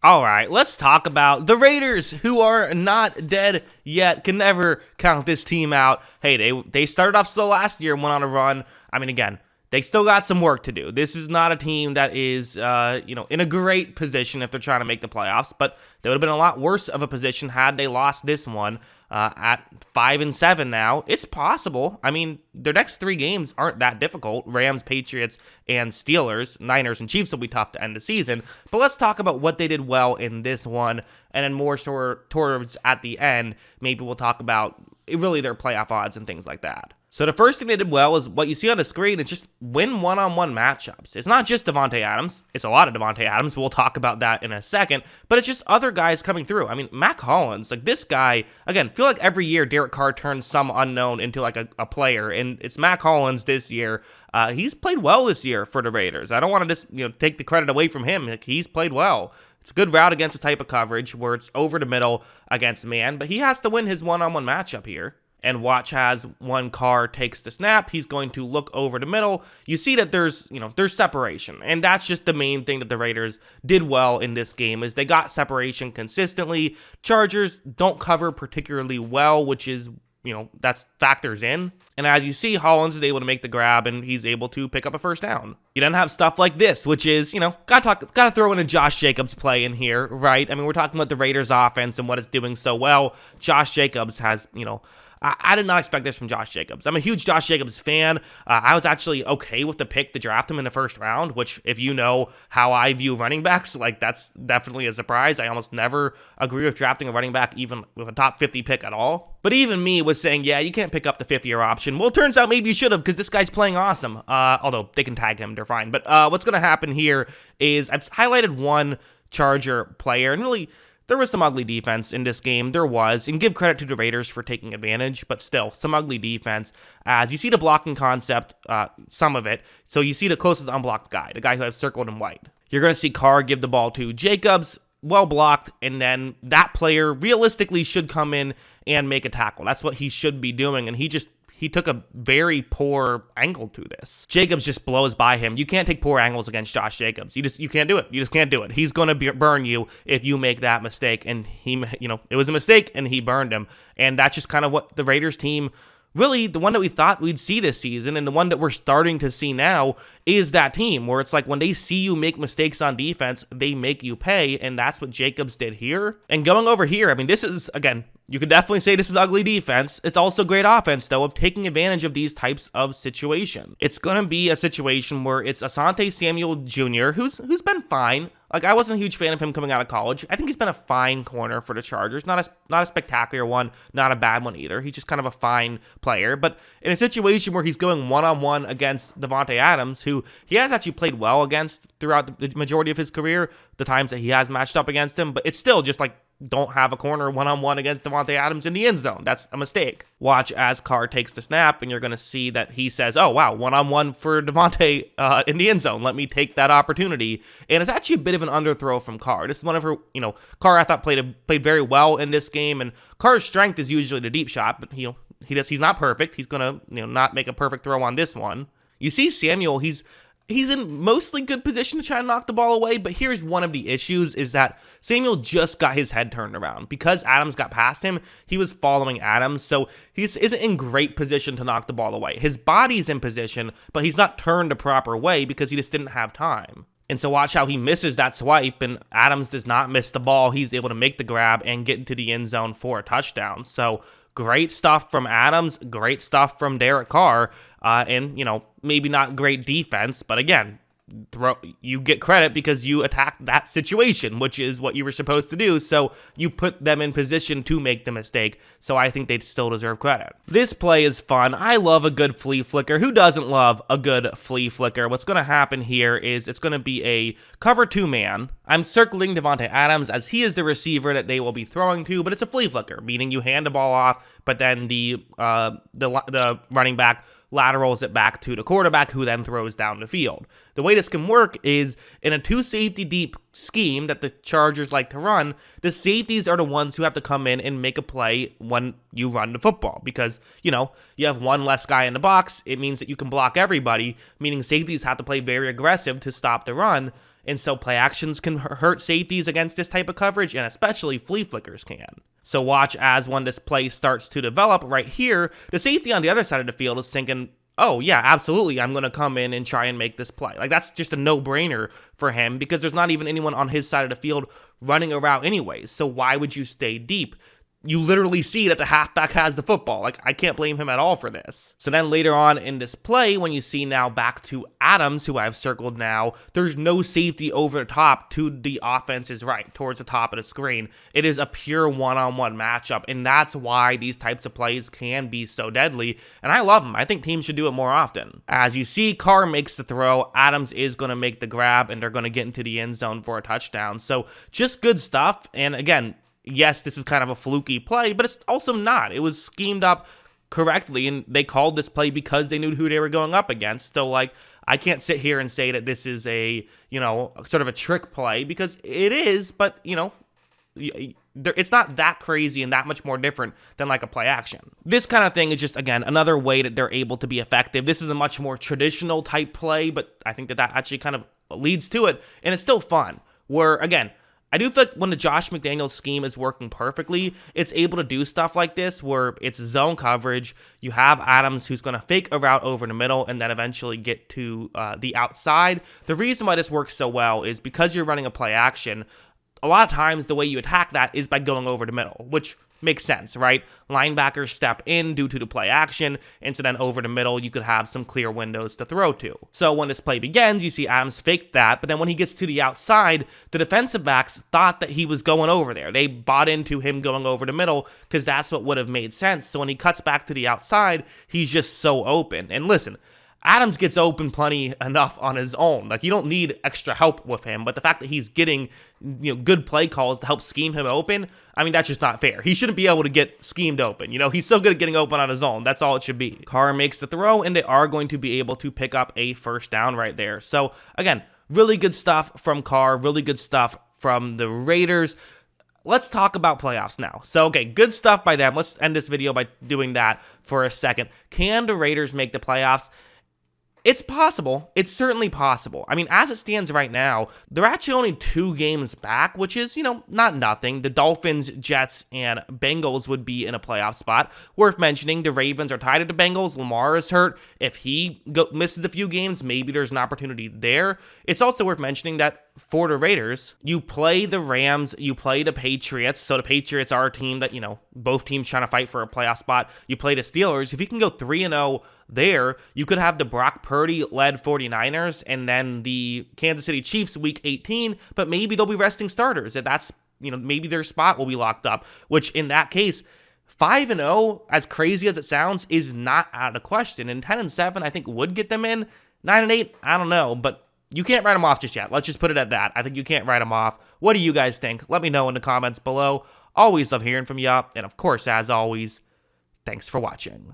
All right, let's talk about the Raiders, who are not dead yet, can never count this team out. Hey, they started off slow last year and went on a run. I mean, again, they still got some work to do. This is not a team that is, in a great position if they're trying to make the playoffs, but they would have been a lot worse of a position had they lost this one. At 5-7 now, it's possible. I mean, their next 3 games aren't that difficult. Rams, Patriots, and Steelers. Niners and Chiefs will be tough to end the season. But let's talk about what they did well in this one, and then more towards at the end, maybe we'll talk about really their playoff odds and things like that. So the first thing they did well is what you see on the screen is just win one-on-one matchups. It's not just Davante Adams. It's a lot of Davante Adams. We'll talk about that in a second. But it's just other guys coming through. I mean, Mac Hollins, like this guy, again, feel like every year Derek Carr turns some unknown into like a player. And it's Mac Hollins this year. He's played well this year for the Raiders. I don't want to just take the credit away from him. Like, he's played well. It's a good route against a type of coverage where it's over the middle against man. But he has to win his one-on-one matchup here. And watch as when Carr takes the snap, he's going to look over the middle. You see that there's separation. And that's just the main thing that the Raiders did well in this game is they got separation consistently. Chargers don't cover particularly well, which is, that's factors in. And as you see, Hollins is able to make the grab and he's able to pick up a first down. You then have stuff like this, which is, gotta throw in a Josh Jacobs play in here, right? I mean, we're talking about the Raiders offense and what it's doing so well. Josh Jacobs has, I did not expect this from Josh Jacobs. I'm a huge Josh Jacobs fan. I was actually okay with the pick to draft him in the first round, which if you know how I view running backs, like that's definitely a surprise. I almost never agree with drafting a running back even with a top 50 pick at all. But even me was saying, yeah, you can't pick up the 50-year option. Well, it turns out maybe you should have because this guy's playing awesome. Although they can tag him, they're fine. But what's going to happen here is I've highlighted one Charger player and really there was some ugly defense in this game. There was, and give credit to the Raiders for taking advantage, but still, some ugly defense. As you see the blocking concept, some of it. So you see the closest unblocked guy, the guy who I've circled in white. You're going to see Carr give the ball to Jacobs, well blocked, and then that player realistically should come in and make a tackle. That's what he should be doing, and he took a very poor angle to this. Jacobs just blows by him. You can't take poor angles against Josh Jacobs. You can't do it. You just can't do it. He's going to burn you if you make that mistake. And it was a mistake and he burned him. And that's just kind of what the Raiders team, really the one that we thought we'd see this season and the one that we're starting to see now is that team where it's like when they see you make mistakes on defense, they make you pay. And that's what Jacobs did here. And going over here, I mean, this is, again, you could definitely say this is ugly defense. It's also great offense, though, of taking advantage of these types of situations. It's going to be a situation where it's Asante Samuel Jr., who's been fine. Like, I wasn't a huge fan of him coming out of college. I think he's been a fine corner for the Chargers. Not a spectacular one, not a bad one either. He's just kind of a fine player. But in a situation where he's going one-on-one against Davante Adams, who he has actually played well against throughout the majority of his career, the times that he has matched up against him, but it's still just like, don't have a corner one-on-one against Davante Adams in the end zone. That's a mistake. Watch as Carr takes the snap, and you're going to see that he says, oh, wow, one-on-one for Davante in the end zone. Let me take that opportunity. And it's actually a bit of an underthrow from Carr. This is one of her, Carr, I thought, played very well in this game, and Carr's strength is usually the deep shot, but, he's not perfect. He's going to, not make a perfect throw on this one. You see Samuel, he's in mostly good position to try to knock the ball away, but here's one of the issues is that Samuel just got his head turned around. Because Adams got past him, he was following Adams, so he isn't in great position to knock the ball away. His body's in position, but he's not turned the proper way because he just didn't have time. And so watch how he misses that swipe, and Adams does not miss the ball. He's able to make the grab and get into the end zone for a touchdown. So great stuff from Adams, great stuff from Derek Carr, and, maybe not great defense, but again, you get credit because you attacked that situation, which is what you were supposed to do, so you put them in position to make the mistake, so I think they still deserve credit. This play is fun. I love a good flea flicker. Who doesn't love a good flea flicker? What's going to happen here is it's going to be a cover 2-man. I'm circling Davante Adams as he is the receiver that they will be throwing to, but it's a flea flicker, meaning you hand the ball off, but then the running back laterals it back to the quarterback, who then throws down the field. The way this can work is in a 2-safety deep scheme that the Chargers like to run, the safeties are the ones who have to come in and make a play when you run the football because, you have one less guy in the box. It means that you can block everybody, meaning safeties have to play very aggressive to stop the run. And so play actions can hurt safeties against this type of coverage, and especially flea flickers can. So watch as when this play starts to develop right here, the safety on the other side of the field is thinking, oh yeah, absolutely, I'm going to come in and try and make this play. Like, that's just a no-brainer for him because there's not even anyone on his side of the field running a route anyways. So why would you stay deep? You literally see that the halfback has the football. Like, I can't blame him at all for this. So then later on in this play, when you see now back to Adams, who I've circled now, there's no safety over the top to the offense's right, towards the top of the screen. It is a pure one-on-one matchup, and that's why these types of plays can be so deadly, and I love them. I think teams should do it more often. As you see, Carr makes the throw, Adams is going to make the grab, and they're going to get into the end zone for a touchdown. So just good stuff, and again, yes, this is kind of a fluky play, but it's also not. It was schemed up correctly, and they called this play because they knew who they were going up against. So, like, I can't sit here and say that this is a, sort of a trick play, because it is, but, it's not that crazy and that much more different than like a play action. This kind of thing is just, again, another way that they're able to be effective. This is a much more traditional type play, but I think that actually kind of leads to it, and it's still fun. Where, again, I do feel like when the Josh McDaniels scheme is working perfectly, it's able to do stuff like this where it's zone coverage. You have Adams who's going to fake a route over the middle and then eventually get to the outside. The reason why this works so well is because you're running a play action. A lot of times the way you attack that is by going over the middle, which makes sense, right? Linebackers step in due to the play action, and so then over the middle, you could have some clear windows to throw to. So when this play begins, you see Adams fake that, but then when he gets to the outside, the defensive backs thought that he was going over there. They bought into him going over the middle because that's what would have made sense. So when he cuts back to the outside, he's just so open. And listen, Adams gets open plenty enough on his own. Like, you don't need extra help with him, but the fact that he's getting, good play calls to help scheme him open, I mean, that's just not fair. He shouldn't be able to get schemed open. He's so good at getting open on his own. That's all it should be. Carr makes the throw, and they are going to be able to pick up a first down right there. So, again, really good stuff from Carr, really good stuff from the Raiders. Let's talk about playoffs now. So, okay, good stuff by them. Let's end this video by doing that for a second. Can the Raiders make the playoffs? It's possible. It's certainly possible. I mean, as it stands right now, they're actually only 2 games back, which is, not nothing. The Dolphins, Jets, and Bengals would be in a playoff spot. Worth mentioning, the Ravens are tied to the Bengals. Lamar is hurt. If he misses a few games, maybe there's an opportunity there. It's also worth mentioning that for the Raiders, you play the Rams, you play the Patriots. So the Patriots are a team that, both teams trying to fight for a playoff spot. You play the Steelers. If you can go 3-0 there, you could have the Brock Purdy-led 49ers and then the Kansas City Chiefs week 18, but maybe they'll be resting starters. And that's, maybe their spot will be locked up, which in that case, 5-0, as crazy as it sounds, is not out of the question. And 10-7, I think, would get them in. 9-8, I don't know, but you can't write them off just yet. Let's just put it at that. I think you can't write them off. What do you guys think? Let me know in the comments below. Always love hearing from you. And of course, as always, thanks for watching.